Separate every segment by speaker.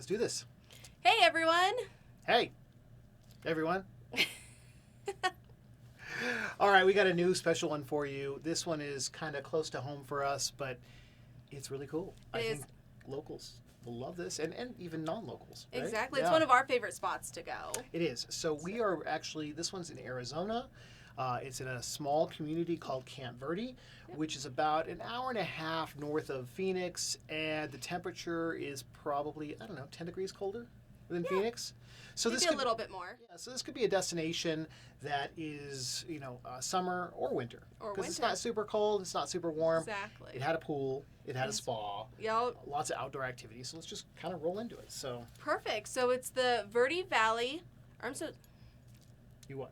Speaker 1: Let's do this.
Speaker 2: Hey, everyone.
Speaker 1: Hey, everyone. All right, we got a new special one for you. This one is kind of close to home for us, but it's really cool. I think locals will love this, and even non-locals. Right?
Speaker 2: Exactly. Yeah. It's one of our favorite spots to go.
Speaker 1: It is. So we are actually, this one's in Arizona. It's in a small community called Verde, which is about an hour and a half north of Phoenix, and the temperature is probably, 10 degrees colder than Phoenix. So
Speaker 2: maybe
Speaker 1: this could
Speaker 2: a little bit more.
Speaker 1: Yeah, so this could be a destination that is, summer or winter. Because it's not super cold, it's not super warm.
Speaker 2: Exactly.
Speaker 1: It had a pool, it had a spa.
Speaker 2: Yep.
Speaker 1: Lots of outdoor activities. So let's just kind of roll into it. So
Speaker 2: perfect. So it's the Verde Valley.
Speaker 1: You what?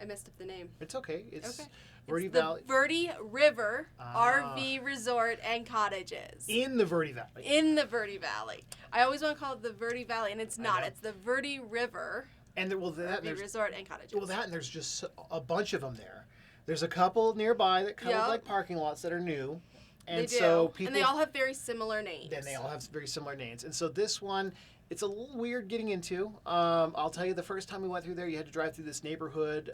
Speaker 2: I messed up the name.
Speaker 1: It's okay. It's
Speaker 2: okay.
Speaker 1: Verde
Speaker 2: it's
Speaker 1: Valley.
Speaker 2: The Verde River RV Resort and Cottages.
Speaker 1: In the Verde Valley.
Speaker 2: In the Verde Valley. I always want to call it the Verde Valley, and it's not. It's the Verde River RV Resort and Cottages.
Speaker 1: Well, and there's just a bunch of them there. There's a couple nearby that kind of like parking lots that are new. And
Speaker 2: they do.
Speaker 1: So people,
Speaker 2: and they all have very similar names.
Speaker 1: Then they all have very similar names. And so this one, it's a little weird getting into. I'll tell you, the first time we went through there, you had to drive through this neighborhood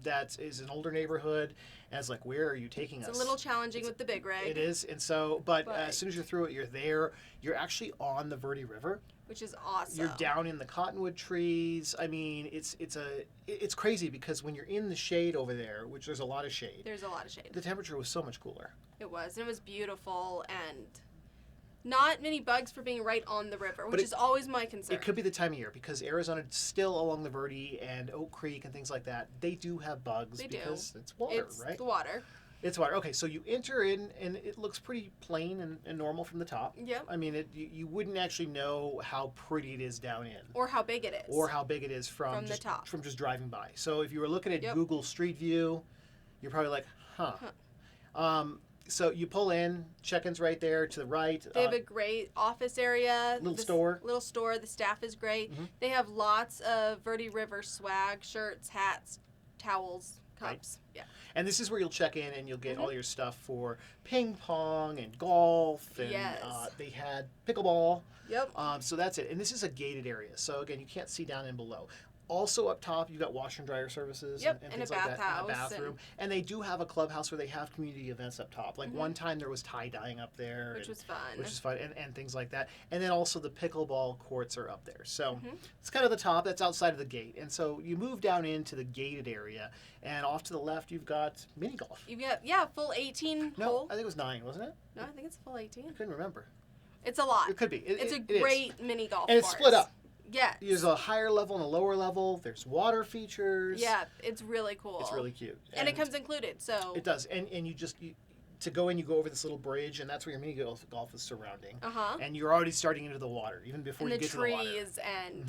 Speaker 1: that is an older neighborhood, and it's like, where are you taking us?
Speaker 2: It's a little challenging with the big rig.
Speaker 1: It is, and so, but as soon as you're through it, you're there. You're actually on the Verde River,
Speaker 2: which is awesome.
Speaker 1: You're down in the cottonwood trees. I mean, it's crazy because when you're in the shade over there, which there's a lot of shade.
Speaker 2: There's a lot of shade.
Speaker 1: The temperature was so much cooler.
Speaker 2: It was, and it was beautiful, and not many bugs for being right on the river, which is always my concern.
Speaker 1: It could be the time of year because Arizona, still along the Verde and Oak Creek and things like that, they do have bugs because it's water, right?
Speaker 2: It's the water.
Speaker 1: It's water. Okay, so you enter in, and it looks pretty plain and normal from the top.
Speaker 2: Yep.
Speaker 1: I mean, you wouldn't actually know how pretty it is down in.
Speaker 2: Or how big it is.
Speaker 1: Or how big it is from
Speaker 2: the top.
Speaker 1: From just driving by. So if you were looking at Google Street View, you're probably like, huh. So you pull in, check-in's right there to the right.
Speaker 2: They have a great office area.
Speaker 1: Little store.
Speaker 2: The staff is great. Mm-hmm. They have lots of Verde River swag, shirts, hats, towels, cups.
Speaker 1: Right.
Speaker 2: Yeah.
Speaker 1: And this is where you'll check in and you'll get all your stuff for ping pong and golf. And they had pickle-ball.
Speaker 2: Yep.
Speaker 1: So that's it. And this is a gated area. So again, you can't see down and below. Also up top, you've got washer and dryer services and things like that. And a bathroom. And they do have a clubhouse where they have community events up top. Like one time there was tie-dyeing up there.
Speaker 2: Which was fun.
Speaker 1: Which is fun. And things like that. And then also the pickle-ball courts are up there. So it's kind of the top. That's outside of the gate. And so you move down into the gated area. And off to the left, you've got mini golf.
Speaker 2: You've got, full 18 hole.
Speaker 1: No, I think it was 9, wasn't it?
Speaker 2: No, I think it's full 18.
Speaker 1: I couldn't remember.
Speaker 2: It's a lot.
Speaker 1: It could be.
Speaker 2: It's a great mini golf
Speaker 1: And it's split up.
Speaker 2: Yeah.
Speaker 1: There's a higher level and a lower level. There's water features.
Speaker 2: Yeah, it's really cool.
Speaker 1: It's really cute.
Speaker 2: And it comes included, so.
Speaker 1: It does. And to go in, you go over this little bridge, and that's where your mini golf is surrounding.
Speaker 2: Uh-huh.
Speaker 1: And you're already starting into the water, even before you get to the water.
Speaker 2: And the trees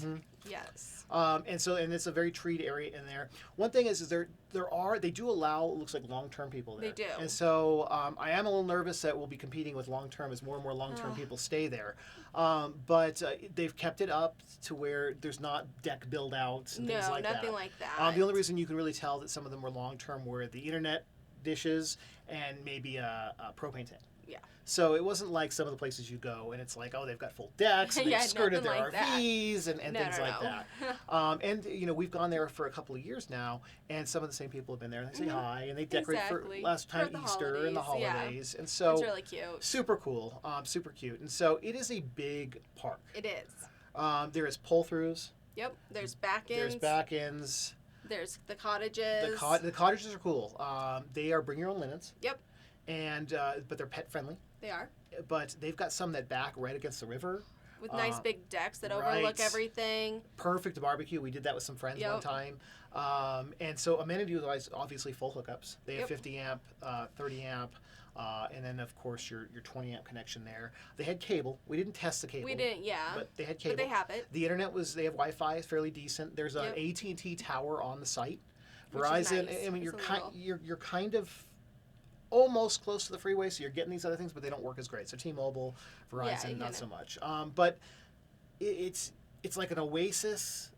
Speaker 2: and, yes.
Speaker 1: And it's a very treed area in there. One thing is they do allow, it looks like long-term people there.
Speaker 2: They do.
Speaker 1: And so I am a little nervous that we'll be competing with long-term as more and more long-term people stay there. But they've kept it up to where there's not deck build-outs and things like that.
Speaker 2: No, nothing like that.
Speaker 1: The only reason you can really tell that some of them were long-term were the internet dishes and maybe a propane tank.
Speaker 2: Yeah.
Speaker 1: So it wasn't like some of the places you go and it's like, oh, they've got full decks and they've skirted their RVs and things like that. And, we've gone there for a couple of years now, and some of the same people have been there, and they say hi, and they decorate for last time Easter and the holidays. Yeah. And so
Speaker 2: it's really cute.
Speaker 1: Super cool. Super cute. And so it is a big park.
Speaker 2: It is.
Speaker 1: There is pull-throughs.
Speaker 2: Yep. There's back-ends. There's the cottages.
Speaker 1: The cottages are cool. They are bring your own linens.
Speaker 2: Yep.
Speaker 1: And but they're pet friendly.
Speaker 2: They are.
Speaker 1: But they've got some that back right against the river.
Speaker 2: With nice big decks that overlook everything.
Speaker 1: Perfect barbecue. We did that with some friends one time. And so amenity-wise, obviously full hookups. They have 50 amp, 30 amp, and then of course your 20 amp connection there. They had cable. We didn't test the cable.
Speaker 2: We didn't,
Speaker 1: but they had cable.
Speaker 2: But they have it.
Speaker 1: The internet they have Wi-Fi, it's fairly decent. There's an AT&T tower on the site.
Speaker 2: Verizon.
Speaker 1: Nice. I mean, you're kind of almost close to the freeway, so you're getting these other things, but they don't work as great. So T-Mobile, Verizon, not so much. But it's like an oasis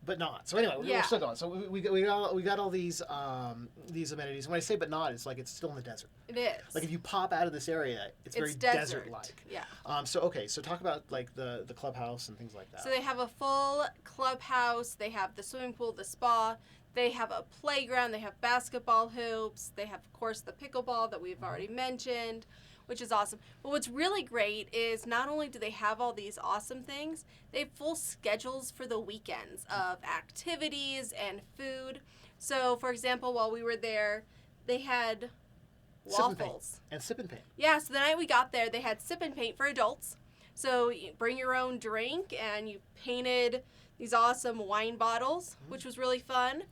Speaker 1: but not. So anyway, we're still going. So we got all these amenities. When I say but not, it's like it's still in the desert.
Speaker 2: It is.
Speaker 1: Like if you pop out of this area, it's very desert-like.
Speaker 2: Yeah.
Speaker 1: So talk about like the clubhouse and things like that.
Speaker 2: So they have a full clubhouse. They have the swimming pool, the spa. They have a playground. They have basketball hoops. They have, of course, the pickle-ball that we've already mentioned, which is awesome. But what's really great is not only do they have all these awesome things, they have full schedules for the weekends of activities and food. So, for example, while we were there, they had waffles.
Speaker 1: And sip and paint.
Speaker 2: Yeah, so the night we got there, they had sip and paint for adults. So you bring your own drink, and you painted these awesome wine bottles, which was really fun.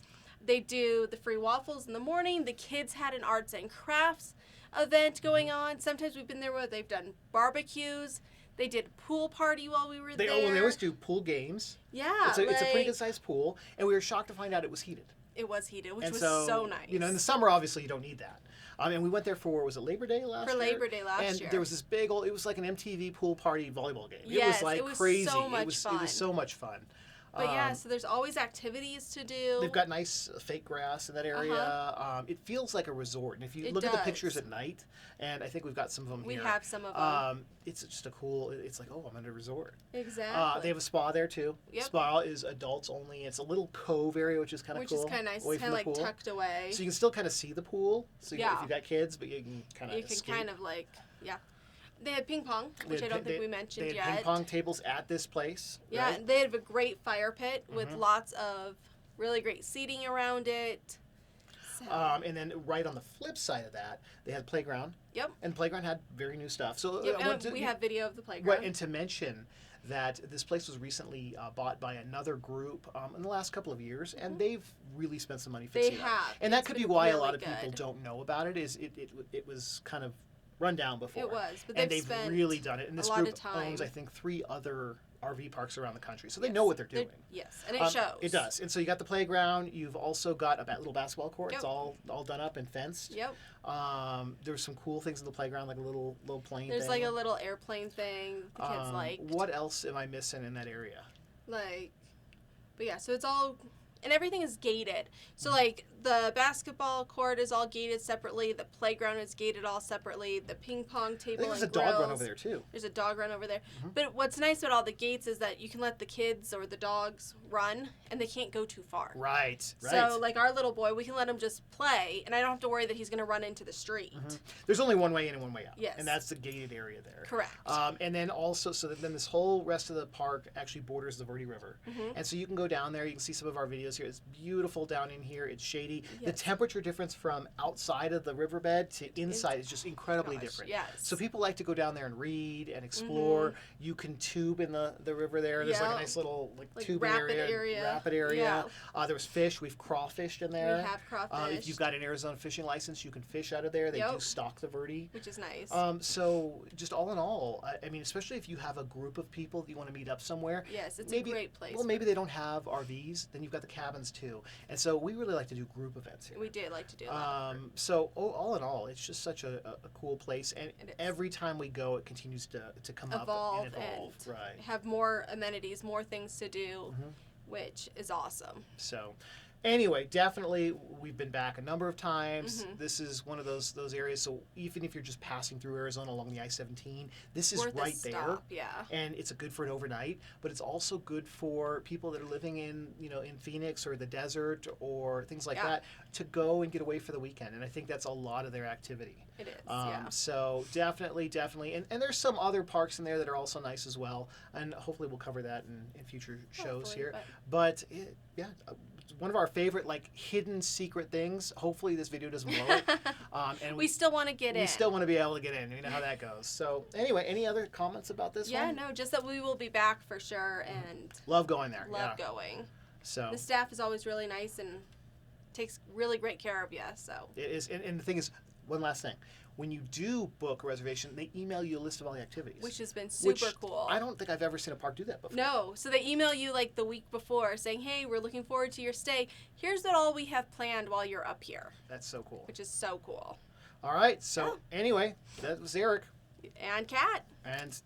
Speaker 2: They do the free waffles in the morning. The kids had an arts and crafts event going on. Sometimes we've been there where they've done barbecues. They did pool party while we were there.
Speaker 1: They always do pool games.
Speaker 2: Yeah.
Speaker 1: It's a pretty good sized pool, and we were shocked to find out it was heated.
Speaker 2: It was heated, which was so nice.
Speaker 1: In the summer, obviously, you don't need that. And we went there was it Labor Day last year?
Speaker 2: For Labor Day last year.
Speaker 1: And there was this big it was like an MTV pool party volleyball game.
Speaker 2: Yes,
Speaker 1: it was like
Speaker 2: it was
Speaker 1: crazy.
Speaker 2: So much fun.
Speaker 1: It was so much fun.
Speaker 2: But so there's always activities to do.
Speaker 1: They've got nice fake grass in that area. It feels like a resort. And if you look at the pictures at night, and I think we've got some of them here.
Speaker 2: We have some of them.
Speaker 1: It's just it's like, I'm at a resort.
Speaker 2: Exactly.
Speaker 1: They have a spa there too.
Speaker 2: Yep.
Speaker 1: Spa is adults only. It's a little cove area, which is kind of cool.
Speaker 2: Which is kind of nice. It's kind of like tucked away.
Speaker 1: So you can still kind of see the pool. So if you've got kids, but you can kind of escape.
Speaker 2: You can kind of They had ping pong, which I don't think we mentioned yet.
Speaker 1: They had ping pong tables at this place.
Speaker 2: Yeah,
Speaker 1: right?
Speaker 2: And they have a great fire pit with lots of really great seating around it. So.
Speaker 1: And then right on the flip side of that, they had playground.
Speaker 2: Yep.
Speaker 1: And playground had very new stuff. So
Speaker 2: we have video of the playground.
Speaker 1: Right, and to mention that this place was recently bought by another group in the last couple of years, and they've really spent some money fixing it.
Speaker 2: They have.
Speaker 1: And that could be why a lot of people don't know about it. Is it was kind of run down before.
Speaker 2: It was, but
Speaker 1: they've really done it. And this group owns, I think, 3 other RV parks around the country, so they know what they're doing.
Speaker 2: Yes, and it shows.
Speaker 1: It does. And so you got the playground. You've also got a little basketball court. Yep. It's all done up and fenced.
Speaker 2: Yep.
Speaker 1: There's some cool things in the playground, like a little plane.
Speaker 2: There's like a little airplane thing the kids like.
Speaker 1: What else am I missing in that area?
Speaker 2: So it's all. And everything is gated. So, like, the basketball court is all gated separately. The playground is gated all separately. The ping pong table
Speaker 1: There's a dog run over there, too.
Speaker 2: There's a dog run over there. But what's nice about all the gates is that you can let the kids or the dogs run, and they can't go too far.
Speaker 1: Right.
Speaker 2: So, like, our little boy, we can let him just play, and I don't have to worry that he's going to run into the street.
Speaker 1: There's only one way in and one way out.
Speaker 2: Yes.
Speaker 1: And that's the gated area there.
Speaker 2: Correct.
Speaker 1: And then also, then this whole rest of the park actually borders the Verde River. And so you can go down there. You can see some of our videos here. It's beautiful down in here. It's shady. Yes. The temperature difference from outside of the riverbed to inside is just incredibly different.
Speaker 2: Yes.
Speaker 1: So people like to go down there and read and explore. You can tube in the river there. There's like a nice little tubing
Speaker 2: rapid area.
Speaker 1: Yeah. There was fish. We've crawfished in there.
Speaker 2: We have crawfish.
Speaker 1: If you've got an Arizona fishing license, you can fish out of there. They do stock the Verde.
Speaker 2: Which is nice.
Speaker 1: So just all in all, I mean, especially if you have a group of people that you want to meet up somewhere.
Speaker 2: Yes, it's a great place.
Speaker 1: Well, maybe they don't have RVs. Then you've got the cabins too. And so we really like to do group events here.
Speaker 2: We did like to do that.
Speaker 1: So all in all, it's just such a cool place. And every time we go, it continues to come
Speaker 2: evolve
Speaker 1: up and evolve. Right.
Speaker 2: Have more amenities, more things to do, which is awesome.
Speaker 1: So anyway, definitely we've been back a number of times. This is one of those areas. So even if you're just passing through Arizona along the I-17, this is right there.
Speaker 2: Yeah.
Speaker 1: And it's good for an overnight, but it's also good for people that are living in Phoenix or the desert or things like that to go and get away for the weekend. And I think that's a lot of their activity.
Speaker 2: It is.
Speaker 1: So definitely. And there's some other parks in there that are also nice as well. And hopefully we'll cover that in future shows here. But one of our favorite hidden secret things. Hopefully this video doesn't blow it. And
Speaker 2: we still want to get in.
Speaker 1: We still want to be able to get in. You know how that goes. So anyway, any other comments about this one?
Speaker 2: Yeah, no, just that we will be back for sure and
Speaker 1: love going there.
Speaker 2: Love going.
Speaker 1: So
Speaker 2: the staff is always really nice and takes really great care of you. So
Speaker 1: it is, and the thing is, one last thing. When you do book a reservation, they email you a list of all the activities.
Speaker 2: Which has been super cool.
Speaker 1: I don't think I've ever seen a park do that before.
Speaker 2: No. So they email you the week before saying, hey, we're looking forward to your stay. Here's what all we have planned while you're up here.
Speaker 1: That's so cool.
Speaker 2: Which is so cool.
Speaker 1: All right. So anyway, that was Eric.
Speaker 2: And Kat.
Speaker 1: And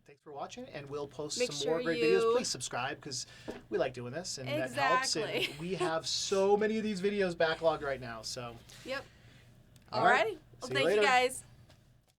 Speaker 1: Thanks for watching, and we'll post
Speaker 2: Make
Speaker 1: some more
Speaker 2: sure
Speaker 1: great
Speaker 2: you-
Speaker 1: videos. Please subscribe because we like doing this, and that helps. And
Speaker 2: Exactly.
Speaker 1: we have so many of these videos backlogged right now. So,
Speaker 2: Yep.
Speaker 1: all right.
Speaker 2: Alrighty. Well,
Speaker 1: See you
Speaker 2: thank you
Speaker 1: later.
Speaker 2: guys.